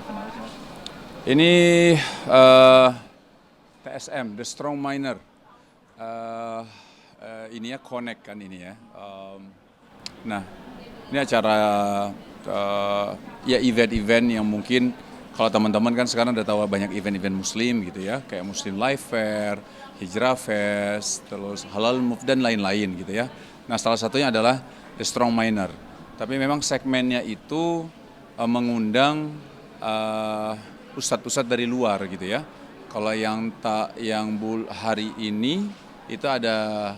Kenapa sih Mas? Ini eh, TSM, The Strong Miner. Eh, ini ya Connect kan ini ya. Nah, ini acara eh, ya event-event yang mungkin kalau teman-teman kan sekarang udah tahu banyak event-event Muslim gitu ya, kayak Muslim Life Fair, Hijrah Fest, terus Halal Move dan lain-lain gitu ya. Nah, salah satunya adalah The Strong Miner. Tapi memang segmennya itu mengundang ustadz-ustadz dari luar gitu ya. Kalau yang hari ini itu ada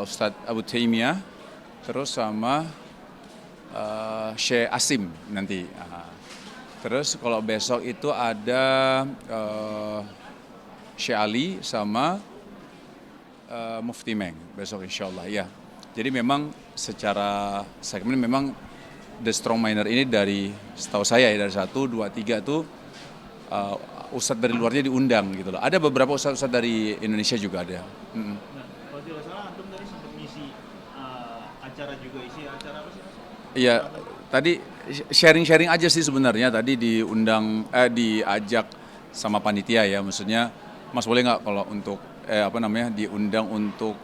Ustadz Abu Taimiyah, terus sama Syekh Asim nanti. Terus kalau besok itu ada Syekh Ali sama Mufti Meng besok insya Allah ya. Jadi memang secara segmen memang The Strong Miner ini dari setahu saya ya dari 1, 2, 3 tuh ustadz dari luarnya diundang gitu loh. Ada beberapa ustadz-ustadz dari Indonesia juga ada. Nah, kalau tidak salah Antum tadi sempat ngisi acara juga, isi acara apa sih Mas? Iya, tadi sharing-sharing aja sih sebenarnya tadi diajak sama panitia ya, maksudnya Mas boleh nggak kalau untuk diundang untuk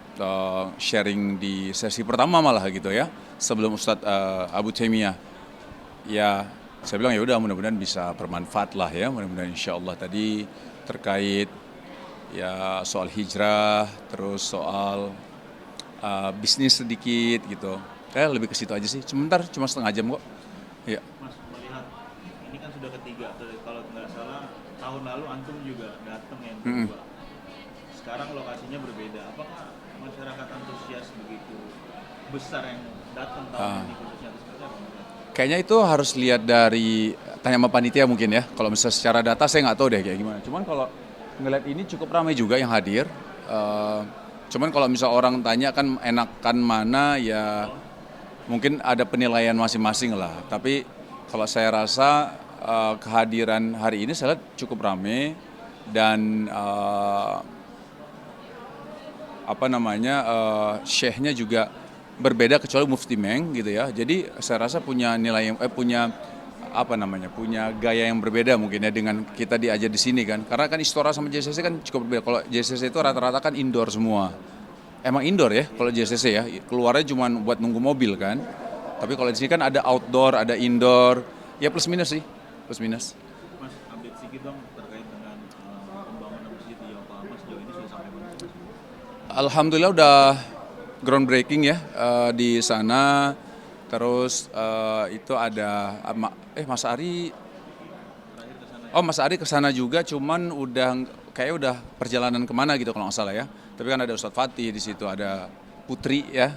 sharing di sesi pertama malah gitu ya, sebelum Ustadz Abu Taimiyah. Ya, saya bilang ya udah mudah-mudahan bisa bermanfaat lah ya, mudah-mudahan insya Allah tadi terkait ya soal hijrah, terus soal bisnis sedikit gitu. Lebih ke situ aja sih. Sebentar, cuma setengah jam kok. Iya. Mas melihat ini kan sudah ketiga, kalau nggak salah tahun lalu Antum juga datang yang kedua. Sekarang lokasinya berbeda. Apakah masyarakat antusias begitu besar yang datang tahun ini khususnya atau seperti apa? Kayaknya itu harus lihat dari tanya sama panitia mungkin ya. Kalau misalnya secara data saya nggak tahu deh kayak gimana. Cuman kalau ngeliat ini cukup ramai juga yang hadir. Cuman kalau misal orang tanya kan enakan mana ya mungkin ada penilaian masing-masing lah. Tapi kalau saya rasa kehadiran hari ini saya lihat cukup ramai dan syekhnya juga berbeda kecuali Mufti Meng gitu ya. Jadi saya rasa punya nilai yang punya gaya yang berbeda mungkin ya dengan kita diajar di sini kan. Karena kan Istora sama JCC kan cukup berbeda. Kalau JCC itu rata-rata kan indoor semua. Emang indoor ya kalau JCC ya. Keluarnya cuma buat nunggu mobil kan. Tapi kalau di sini kan ada outdoor, ada indoor. Ya plus minus sih. Plus minus. Mas, update sedikit dong terkait dengan pembangunan masjid di Yokohama sejauh ini sudah sampai mana sih Mas? Alhamdulillah udah groundbreaking ya di sana. Terus itu ada Mas Ari. Terakhir ke sana ya. Oh Mas Ari kesana juga, cuman udah perjalanan kemana gitu kalau nggak salah ya. Tapi kan ada Ustadz Fatih di situ, ada Putri ya,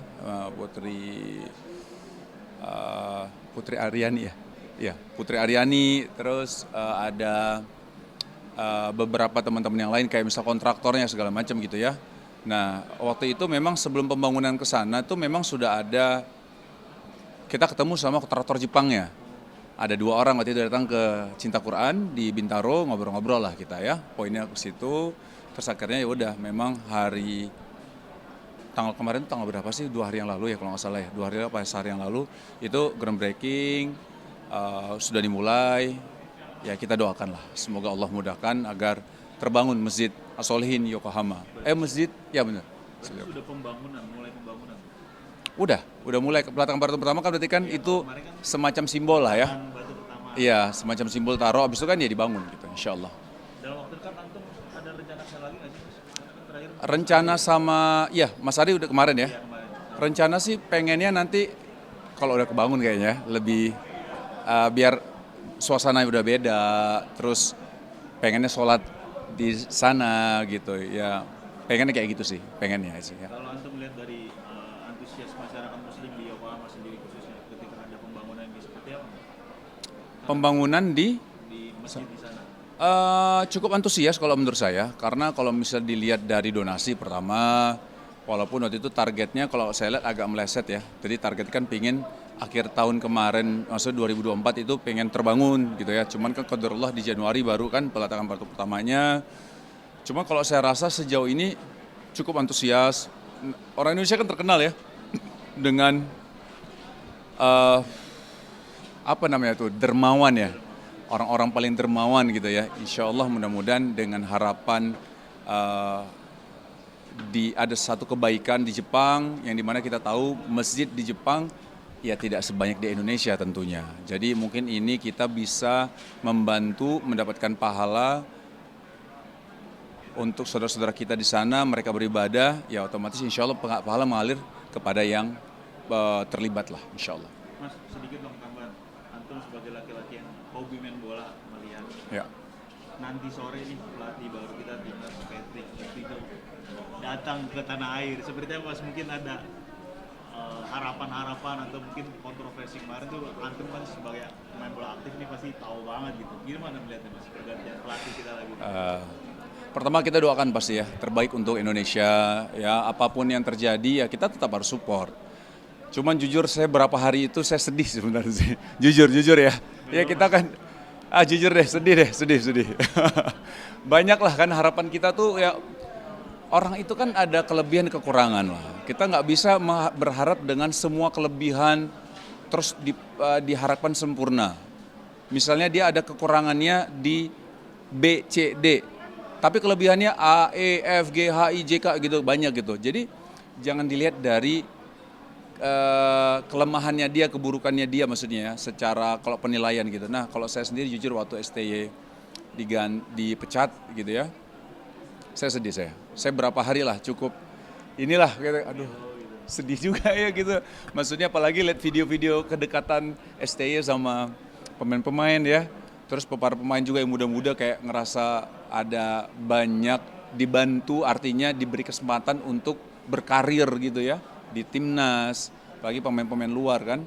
Putri Aryani ya. Ya, Putri Aryani, terus ada beberapa teman-teman yang lain kayak misal kontraktornya segala macam gitu ya. Nah, waktu itu memang sebelum pembangunan ke sana tuh memang sudah ada kita ketemu sama kontraktor Jepangnya. Ada 2 orang waktu itu datang ke Cinta Quran di Bintaro, ngobrol-ngobrol lah kita ya. Poinnya ke situ. Terus akhirnya ya udah memang tanggal kemarin tanggal berapa sih? 2 hari yang lalu ya kalau nggak salah ya. 2 hari apa sehari yang lalu itu groundbreaking sudah dimulai. Ya kita doakan lah. Semoga Allah mudahkan agar terbangun Masjid As-Solihin Yokohama. Masjid ya benar. Berarti sudah mulai pembangunan. Udah mulai pelatakan batu pertama kan berarti kan itu Kemarin kan semacam simbol lah ya. batu pertama. Iya, semacam simbol taruh habis itu kan ya dibangun gitu insya Allah. Dalam waktu dekat Antum ada rencana kesana lagi nggak sih Mas? Karena kan terakhir Rencana sama ya Mas Ari udah kemarin ya. kemarin. Rencana sih pengennya nanti kalau udah kebangun kayaknya lebih biar suasana udah beda, terus pengennya sholat di sana gitu ya. Pengennya kayak gitu sih, pengennya sih ya. Kalau Antum melihat dari antusias masyarakat Muslim di Yokohama sendiri khususnya ketika ada pembangunan ini seperti apa? Pembangunan di Masjid di sana. cukup antusias kalau menurut saya, karena kalau misalnya dilihat dari donasi pertama, walaupun waktu itu targetnya kalau saya lihat agak meleset ya, jadi target kan pingin akhir tahun kemarin, maksudnya 2024 itu pengen terbangun gitu ya, cuman kan qadarullah di Januari baru kan peletakan batu pertamanya. Cuma kalau saya rasa sejauh ini cukup antusias, orang Indonesia kan terkenal ya dengan dermawan ya. orang-orang paling dermawan gitu ya. Insya Allah mudah-mudahan dengan harapan ada satu kebaikan di Jepang yang dimana kita tahu masjid di Jepang ya tidak sebanyak di Indonesia tentunya. Jadi mungkin ini kita bisa membantu mendapatkan pahala untuk saudara-saudara kita di sana, mereka beribadah, ya otomatis insya Allah pahala mengalir kepada yang terlibat lah, insya Allah. Mas, sedikit dong tambahan. Antum sebagai laki-laki yang hobi main bola melihat. Ya. Nanti sore nih pelatih baru kita timnas Patrick itu datang ke tanah air. Sepertinya Mas mungkin ada harapan-harapan atau mungkin kontroversi kemarin tuh antum kan sebagai pemain bola aktif nih pasti tahu banget gitu. Gimana melihatnya Mas pergantian pelatih kita lagi? Pertama kita doakan pasti ya terbaik untuk Indonesia ya, apapun yang terjadi ya kita tetap harus support. Cuman jujur saya berapa hari itu saya sedih sebenarnya sih. Jujur ya. Ya kita kan jujur deh sedih. Banyak lah kan harapan kita tuh ya, orang itu kan ada kelebihan kekurangan lah. Kita nggak bisa berharap dengan semua kelebihan terus diharapkan sempurna. Misalnya dia ada kekurangannya di B, C, D. Tapi kelebihannya A, E, F, G, H, I, J, K gitu banyak gitu. Jadi jangan dilihat dari kelemahannya dia, keburukannya dia maksudnya ya, secara kalau penilaian gitu. Nah kalau saya sendiri jujur waktu STY dipecat gitu ya, saya sedih saya berapa hari lah cukup inilah gitu, aduh sedih juga ya gitu. Maksudnya apalagi lihat video-video kedekatan STY sama pemain-pemain ya. Terus para pemain juga yang muda-muda kayak ngerasa ada banyak dibantu, artinya diberi kesempatan untuk berkarir gitu ya di timnas, apalagi pemain-pemain luar kan.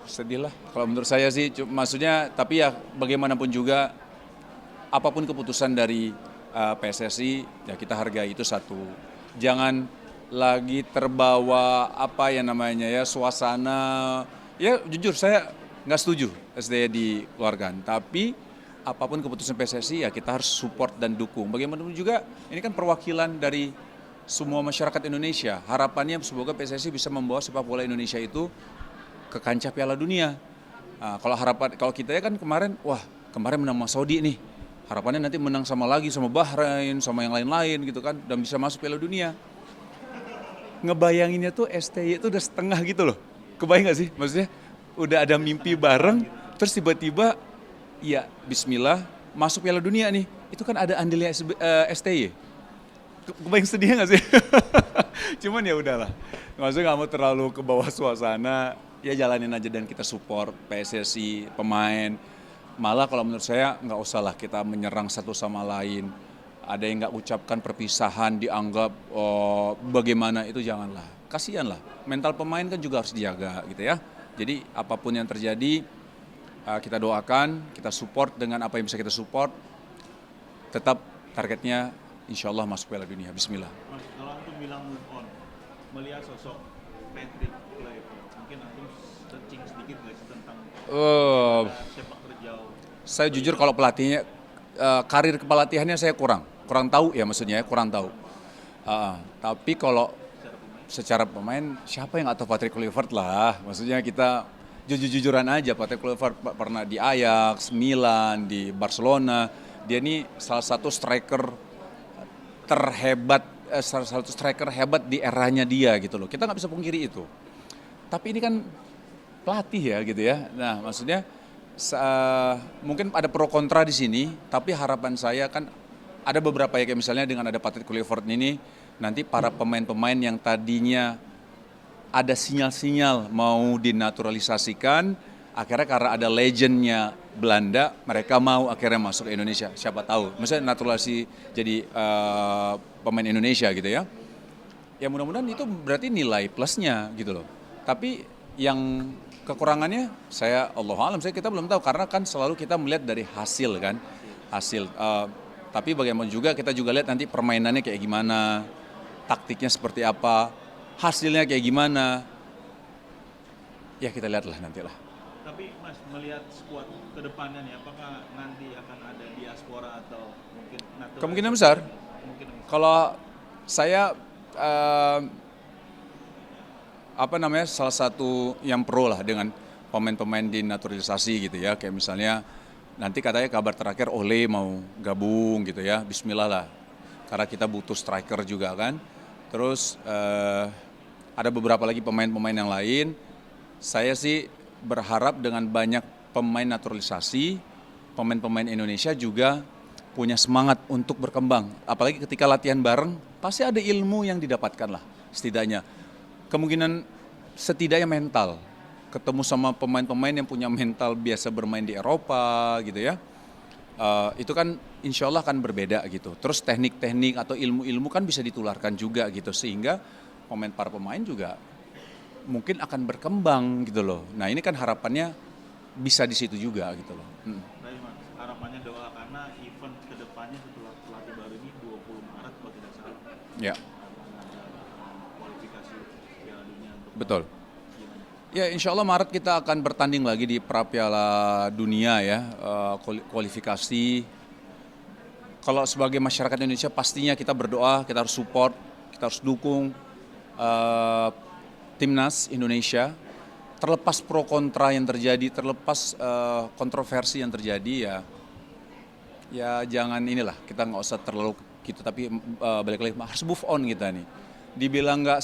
Sedih lah kalau menurut saya sih, maksudnya tapi ya bagaimanapun juga apapun keputusan dari PSSI ya kita hargai itu satu. Jangan lagi terbawa apa yang namanya ya suasana, ya jujur saya nggak setuju SDY dikeluarkan, tapi apapun keputusan PSSI ya kita harus support dan dukung. Bagaimanapun juga ini kan perwakilan dari semua masyarakat Indonesia. Harapannya semoga PSSI bisa membawa sepak bola Indonesia itu ke kancah Piala Dunia. Nah, kalau kita ya kan kemarin menang sama Saudi nih. Harapannya nanti menang sama Bahrain, sama yang lain-lain gitu kan, dan bisa masuk Piala Dunia. Ngebayanginnya tuh STY itu udah setengah gitu loh. Kebayang nggak sih? Maksudnya udah ada mimpi bareng, terus tiba-tiba ya bismillah masuk Piala Dunia nih. Itu kan ada andilnya STY. Kebayang sedihnya nggak sih? Cuman ya udahlah. Maksudnya nggak mau terlalu ke bawah suasana, ya jalanin aja dan kita support PSSI, pemain. Malah kalau menurut saya nggak usah lah kita menyerang satu sama lain. Ada yang nggak ucapkan perpisahan dianggap bagaimana, itu janganlah. Kasihan lah. Mental pemain kan juga harus dijaga gitu ya. Jadi apapun yang terjadi kita doakan, kita support dengan apa yang bisa kita support. Tetap targetnya insya Allah masuk Piala Dunia. Bismillah. Mas, kalau antum bilang move on, melihat sosok Patrick Kluivert, mungkin antum searching sedikit nggak sih tentang sepak terjauh? Saya jujur kalau pelatihnya, karir kepelatihannya saya kurang tahu ya, maksudnya kurang tahu. Tapi kalau secara pemain, siapa yang nggak tahu Patrick Kluivert lah. Maksudnya kita jujur-jujuran aja, Patrick Kluivert pernah di Ajax, Milan, di Barcelona. Dia ini salah satu striker terhebat, salah satu striker hebat di eranya dia gitu loh. Kita nggak bisa pungkiri itu. Tapi ini kan pelatih ya gitu ya. Nah maksudnya mungkin ada pro kontra di sini. Tapi harapan saya kan ada beberapa ya, kayak misalnya dengan ada Patrick Kluivert ini, nanti para pemain-pemain yang tadinya ada sinyal-sinyal mau dinaturalisasikan, akhirnya karena ada legendnya Belanda, mereka mau akhirnya masuk ke Indonesia. Siapa tahu, misalnya naturalisasi jadi pemain Indonesia gitu ya. Ya mudah-mudahan itu berarti nilai plusnya gitu loh. Tapi yang kekurangannya Allah alam, kita belum tahu karena kan selalu kita melihat dari hasil kan, hasil. Tapi bagaimana juga kita juga lihat nanti permainannya kayak gimana, taktiknya seperti apa, hasilnya kayak gimana. Ya kita lihatlah nantilah. Tapi Mas melihat skuad ke depannya nih, apakah nanti akan ada diaspora atau mungkin kemungkinan besar. Kalau saya salah satu yang pro lah dengan pemain-pemain dinaturalisasi gitu ya, kayak misalnya nanti katanya kabar terakhir Ole mau gabung gitu ya, bismillah lah. Karena kita butuh striker juga kan. Terus ada beberapa lagi pemain-pemain yang lain. Saya sih berharap dengan banyak pemain naturalisasi, pemain-pemain Indonesia juga punya semangat untuk berkembang. Apalagi ketika latihan bareng, pasti ada ilmu yang didapatkan lah setidaknya. Kemungkinan setidaknya mental. Ketemu sama pemain-pemain yang punya mental biasa bermain di Eropa gitu ya. Itu kan insya Allah akan berbeda gitu. Terus teknik-teknik atau ilmu-ilmu kan bisa ditularkan juga gitu. Sehingga para pemain juga mungkin akan berkembang gitu loh. Nah ini kan harapannya bisa di situ juga gitu loh. Baik Mas, harapannya doa karena event kedepannya setelah pelatih baru ini 20 Maret kalau tidak salah Ya, akan ada kualifikasi Piala Dunia untuk betul. gimana? Ya insya Allah Maret kita akan bertanding lagi di pra Piala Dunia ya, kualifikasi. Kalau sebagai masyarakat Indonesia pastinya kita berdoa, kita harus support, kita harus dukung timnas Indonesia. Terlepas pro kontra yang terjadi, terlepas kontroversi yang terjadi ya jangan inilah, kita nggak usah terlalu gitu, tapi balik lagi harus move on kita nih. Dibilang nggak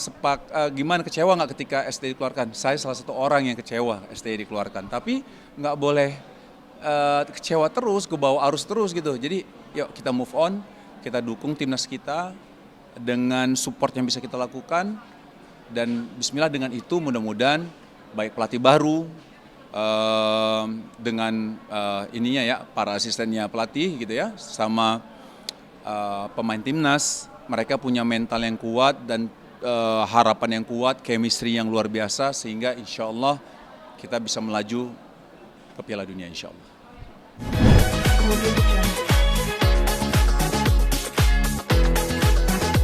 gimana, kecewa nggak ketika STI dikeluarkan? Saya salah satu orang yang kecewa STI dikeluarkan, tapi nggak boleh kecewa terus, ke bawah arus terus gitu. Jadi yuk kita move on, kita dukung timnas kita dengan support yang bisa kita lakukan, dan bismillah dengan itu mudah-mudahan baik pelatih baru dengan ininya ya, para asistennya pelatih gitu ya, sama pemain timnas, mereka punya mental yang kuat dan harapan yang kuat, chemistry yang luar biasa, sehingga insya Allah kita bisa melaju ke Piala Dunia insya Allah.